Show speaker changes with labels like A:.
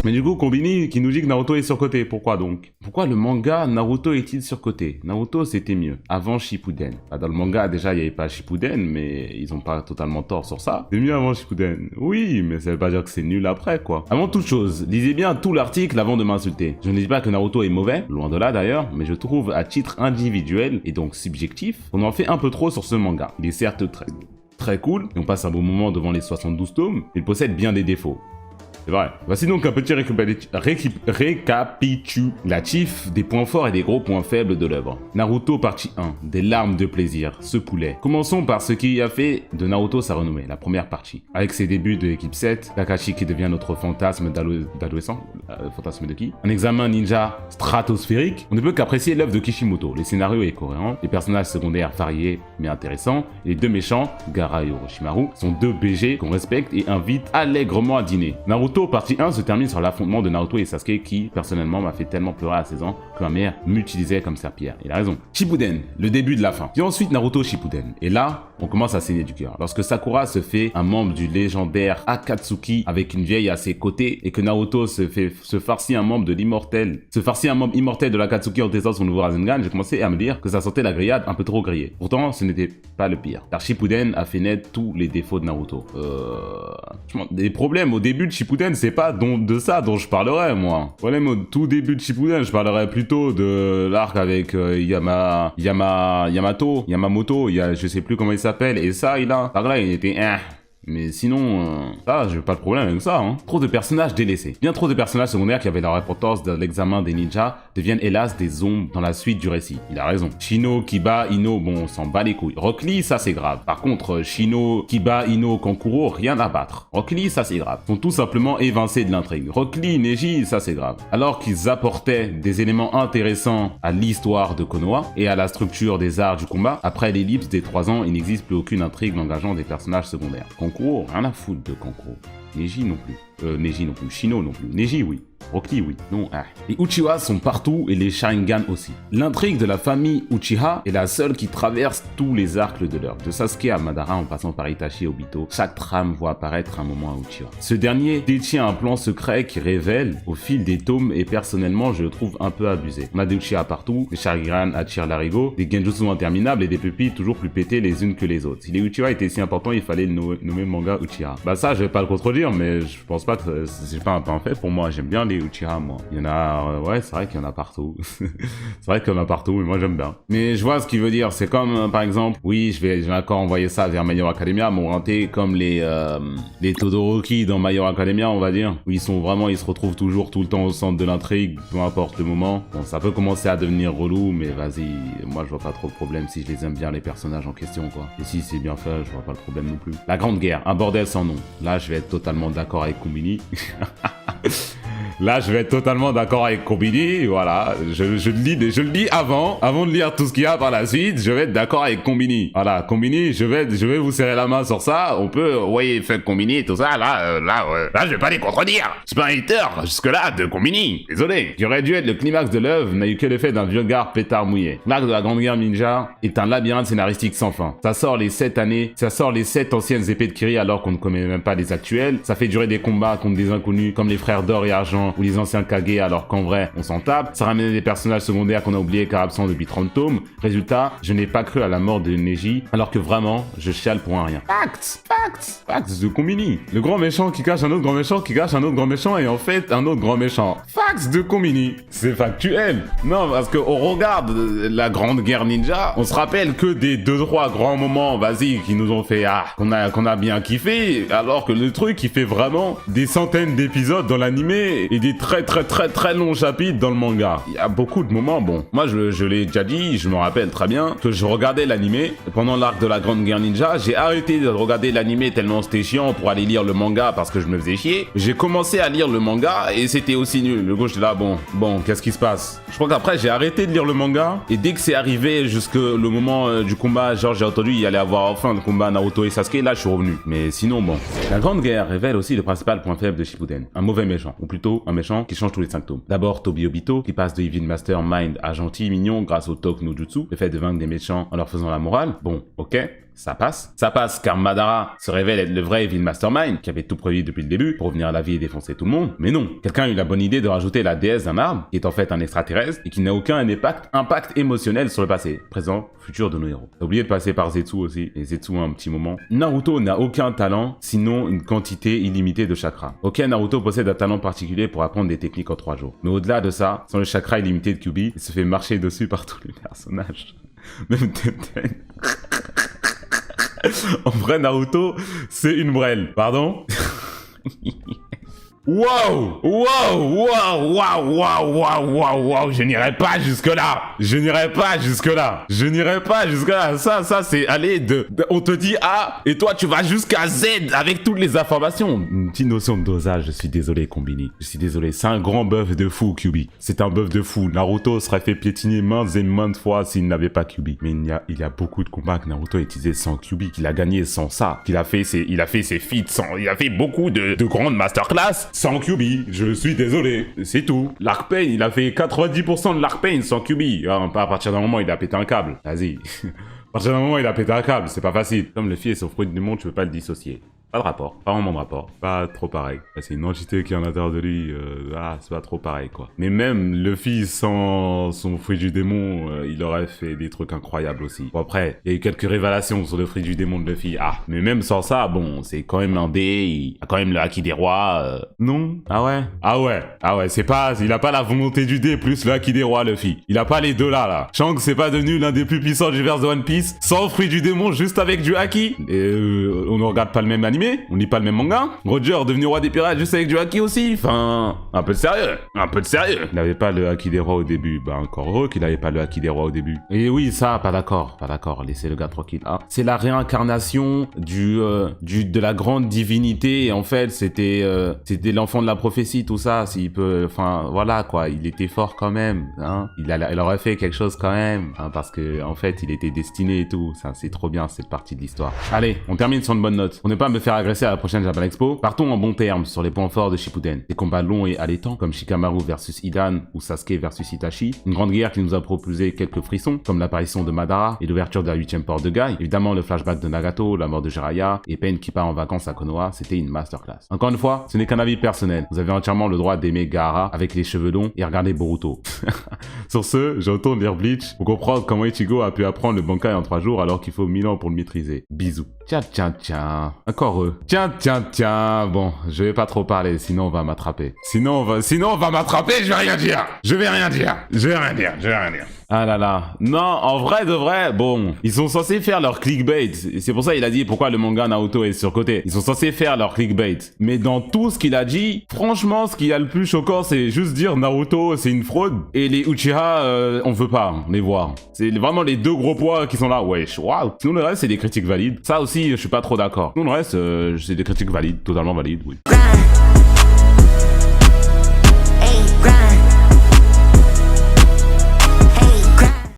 A: Mais du coup, Combini qui nous dit que Naruto est surcoté. Pourquoi donc? Pourquoi le manga Naruto est-il surcoté? Naruto, c'était mieux. Avant Shippuden. Bah, dans le manga, déjà, il n'y avait pas Shippuden, mais ils ont pas totalement tort sur ça. C'est mieux avant Shippuden. Oui, mais ça veut pas dire que c'est nul après, quoi. Avant toute chose, lisez bien tout l'article avant de m'insulter. Je ne dis pas que Naruto est mauvais, loin de là d'ailleurs, mais je trouve à titre individuel, et donc subjectif, qu'on en fait un peu trop sur ce manga. Il est certes très cool, et on passe un bon moment devant les 72 tomes, mais il possède bien des défauts. C'est vrai. Voici donc un petit récapitulatif des points forts et des gros points faibles de l'œuvre. Naruto partie 1. Des larmes de plaisir. Ce poulet. Commençons par ce qui a fait de Naruto sa renommée, la première partie. Avec ses débuts de l'équipe 7, Kakashi qui devient notre fantasme d'adolescent. Fantasme de qui? Un examen ninja stratosphérique. On ne peut qu'apprécier l'œuvre de Kishimoto. Les scénarios est cohérent, les personnages secondaires variés mais intéressants. Et les deux méchants, Gaara et Orochimaru, sont deux BG qu'on respecte et invite allègrement à dîner. Naruto partie 1 se termine sur l'affrontement de Naruto et Sasuke qui, personnellement, m'a fait tellement pleurer à 16 ans que ma mère m'utilisait comme serpillère. Il a raison. Shippuden, le début de la fin. Puis ensuite Naruto Shippuden. Et là, on commence à saigner du cœur. Lorsque Sakura se fait un membre du légendaire Akatsuki avec une vieille à ses côtés et que Naruto se farcit un membre de l'Akatsuki en testant son nouveau Rasengan, j'ai commencé à me dire que ça sentait la grillade un peu trop grillée. Pourtant, ce n'était pas le pire. Car Shippuden a fait naître tous les défauts de Naruto. Des problèmes au début de Shippuden, c'est pas de ça dont je parlerais, moi. Problème au tout début de Shippuden, je parlerais plutôt de l'arc avec Yamamoto, je sais plus comment il s'appelle, et ça, par là, il était mais sinon, ça, j'ai pas de problème avec ça, hein. Trop de personnages délaissés. Bien trop de personnages secondaires qui avaient leur importance dans l'examen des ninjas deviennent hélas des ombres dans la suite du récit. Il a raison. Shino, Kiba, Ino, bon, on s'en bat les couilles. Rock Lee, ça c'est grave. Par contre, Shino, Kiba, Ino, Kankuro, rien à battre. Rock Lee, ça c'est grave. Ils sont tout simplement évincés de l'intrigue. Rock Lee, Neji, ça c'est grave. Alors qu'ils apportaient des éléments intéressants à l'histoire de Konoha et à la structure des arts du combat, après l'ellipse des 3 ans, il n'existe plus aucune intrigue engageant des personnages secondaires. Kankuro, rien à foutre de Kankuro. Neji non plus. Shino non plus. Neji, oui. Rock Lee, oui. Non, Les Uchiha sont partout et les Sharingan aussi. L'intrigue de la famille Uchiha est la seule qui traverse tous les arcs de l'œuvre. De Sasuke à Madara en passant par Itachi et Obito, chaque trame voit apparaître un moment à Uchiha. Ce dernier détient un plan secret qui révèle au fil des tomes et personnellement je le trouve un peu abusé. On a des Uchiha partout, des Sharingan attirent l'arigot, des Genjutsu interminables et des pupilles toujours plus pétées les unes que les autres. Si les Uchiha étaient si importants, il fallait le nommer manga Uchiha. Bah ça, je vais pas le contredire, mais je pense pas que c'est pas un fait pour moi. J'aime bien les Uchiha, moi. Il y en a, ouais, c'est vrai qu'il y en a partout. C'est vrai qu'il y en a partout, mais moi j'aime bien. Mais je vois ce qu'il veut dire. C'est comme, par exemple, oui, je vais encore envoyer ça vers My Hero Academia, mais orienté comme les Todoroki dans My Hero Academia, on va dire. Où ils se retrouvent toujours tout le temps au centre de l'intrigue, peu importe le moment. Bon, ça peut commencer à devenir relou, mais vas-y, moi je vois pas trop de problème si je les aime bien, les personnages en question, quoi. Et si c'est bien fait, je vois pas le problème non plus. La Grande Guerre, un bordel sans nom. Là, je vais être totalement d'accord avec Combini. Là, je vais être totalement d'accord avec Combini, voilà. Je le dis avant de lire tout ce qu'il y a par la suite, je vais être d'accord avec Combini. Voilà, Combini, je vais vous serrer la main sur ça. On peut, ouais, faire Combini et tout ça, là, je vais pas les contredire. Je suis pas un hater, jusque-là, de Combini. Désolé. Qui aurait dû être le climax de l'œuvre n'a eu que l'effet d'un vieux gars pétard mouillé. L'arc de la Grande Guerre Ninja est un labyrinthe scénaristique sans fin. Ça sort les 7 anciennes épées de Kiri alors qu'on ne connaît même pas les actuelles. Ça fait durer des combats contre des inconnus comme les frères d'or et argent ou les anciens Kage alors qu'en vrai on s'en tape. Ça ramène des personnages secondaires qu'on a oubliés car absents depuis 30 tomes. Résultat, je n'ai pas cru à la mort de Neji alors que vraiment je chiale pour un rien. Facts de Combini. Le grand méchant qui cache un autre grand méchant qui cache un autre grand méchant et en fait un autre grand méchant. Facts de Combini. C'est factuel. Non, parce qu'on regarde la Grande Guerre Ninja, on se rappelle que des 2-3 grands moments, vas-y, qui nous ont fait qu'on a bien kiffé, alors que le truc il fait vraiment des centaines d'épisodes dans l'animé et des très longs chapitres dans le manga. Il y a beaucoup de moments, bon, moi je l'ai déjà dit, je me rappelle très bien que je regardais l'animé pendant l'arc de la Grande Guerre Ninja, j'ai arrêté de regarder l'animé tellement c'était chiant pour aller lire le manga parce que je me faisais chier. J'ai commencé à lire le manga et c'était aussi nul. Le gauche là, bon, qu'est-ce qui se passe? Je crois qu'après j'ai arrêté de lire le manga et dès que c'est arrivé jusque le moment du combat, genre j'ai entendu il y allait avoir enfin le combat Naruto et Sasuke, là je suis revenu. Mais sinon bon, la Grande Guerre révèle aussi le principal point faible de Shippuden, un mauvais méchant, ou plutôt un méchant qui change tous les 5 tomes. D'abord Tobi Obito qui passe de Evil Mastermind à gentil mignon grâce au Talk no Jutsu, le fait de vaincre des méchants en leur faisant la morale. Bon, ok. ça passe. Ça passe car Madara se révèle être le vrai Evil Mastermind qui avait tout prévu depuis le début pour revenir à la vie et défoncer tout le monde. Mais non, quelqu'un a eu la bonne idée de rajouter la déesse d'un arbre qui est en fait un extraterrestre et qui n'a aucun impact émotionnel sur le passé, présent, futur de nos héros. T'as oublié de passer par Zetsu aussi, et Zetsu a un petit moment. Naruto n'a aucun talent, sinon une quantité illimitée de chakra. Ok, Naruto possède un talent particulier pour apprendre des techniques en 3 jours. Mais au-delà de ça, sans le chakra illimité de Kyuubi, il se fait marcher dessus par tous les personnages. Même Tenten. En vrai, Naruto, c'est une brêle. Pardon? Wow! Wow! Wow! Wow! Wow! Wow! Wow! Wow! Je n'irai pas jusque-là! Je n'irai pas jusque-là! Je n'irai pas jusque-là! Ça, c'est aller on te dit A, et toi, tu vas jusqu'à Z avec toutes les informations. Une petite notion de dosage, je suis désolé, Combini. Je suis désolé. C'est un grand bœuf de fou, Kyuubi. C'est un bœuf de fou. Naruto serait fait piétiner maintes et maintes fois s'il n'avait pas Kyuubi. Mais il y a beaucoup de combats que Naruto a utilisé sans Kyuubi, qu'il a gagné sans ça, il a fait ses feats sans, il a fait beaucoup de grandes masterclass sans Kyuubi, je suis désolé, c'est tout. L'arc Pain, il a fait 90% de l'arc Pain sans Kyuubi. À partir d'un moment, il a pété un câble. Vas-y. À partir d'un moment, il a pété un câble, c'est pas facile. Comme le fils est son fruit du monde, tu peux pas le dissocier. Pas de rapport, pas vraiment de rapport, pas trop pareil. C'est une entité qui est à l'intérieur de lui, c'est pas trop pareil quoi. Mais même Luffy sans son fruit du démon, il aurait fait des trucs incroyables aussi. Bon après, il y a eu quelques révélations sur le fruit du démon de Luffy, mais même sans ça, bon, c'est quand même un dé, il a quand même le haki des rois, non? Ah ouais, c'est pas, il a pas la volonté du dé plus le haki des rois Luffy. Il a pas les deux là. Shanks c'est pas devenu l'un des plus puissants du verse de One Piece, sans fruit du démon, juste avec du haki. Et on ne regarde pas le même anime. On lit pas le même manga. Roger devenu roi des pirates juste avec du haki aussi. Enfin, un peu de sérieux. Il n'avait pas le haki des rois au début. Bah encore heureux qu'il n'avait pas le haki des rois au début. Et oui, ça, pas d'accord. Laissez le gars tranquille. C'est la réincarnation de la grande divinité. Et en fait, c'était l'enfant de la prophétie, tout ça. S'il peut, enfin, voilà quoi. Il était fort quand même. Hein. Il aurait fait quelque chose quand même. Hein, parce que en fait, il était destiné et tout. Ça, c'est trop bien cette partie de l'histoire. Allez, on termine sur une bonne note. On ne pas me faire agresser à la prochaine Japan Expo. Partons en bons termes sur les points forts de Shippuden. Des combats longs et allaitants comme Shikamaru versus Hidan ou Sasuke versus Itachi. Une grande guerre qui nous a proposé quelques frissons comme l'apparition de Madara et l'ouverture de la 8ème porte de Gai. Évidemment le flashback de Nagato, la mort de Jiraiya et Pain qui part en vacances à Konoha. C'était une masterclass. Encore une fois, ce n'est qu'un avis personnel. Vous avez entièrement le droit d'aimer Gaara avec les cheveux longs et regarder Boruto. Sur ce, je retourne lire Bleach pour comprendre comment Ichigo a pu apprendre le Bankai en 3 jours alors qu'il faut 1000 ans pour le maîtriser. Bisous. Tiens. Encore eux. Tiens. Bon, je vais pas trop parler, sinon on va m'attraper. Sinon on va m'attraper, je vais rien dire. Ah là là. Non, en vrai de vrai, bon, ils sont censés faire leur clickbait. C'est pour ça qu'il a dit pourquoi le manga Naruto est surcoté. Ils sont censés faire leur clickbait. Mais dans tout ce qu'il a dit, franchement, ce qui a le plus choquant, c'est juste dire Naruto, c'est une fraude. Et les Uchiha, on veut pas les voir. C'est vraiment les deux gros poids qui sont là. Wesh, waouh. Sinon le reste, c'est des critiques valides. Ça aussi, je suis pas trop d'accord. Sinon le reste, c'est des critiques valides, totalement valides, oui.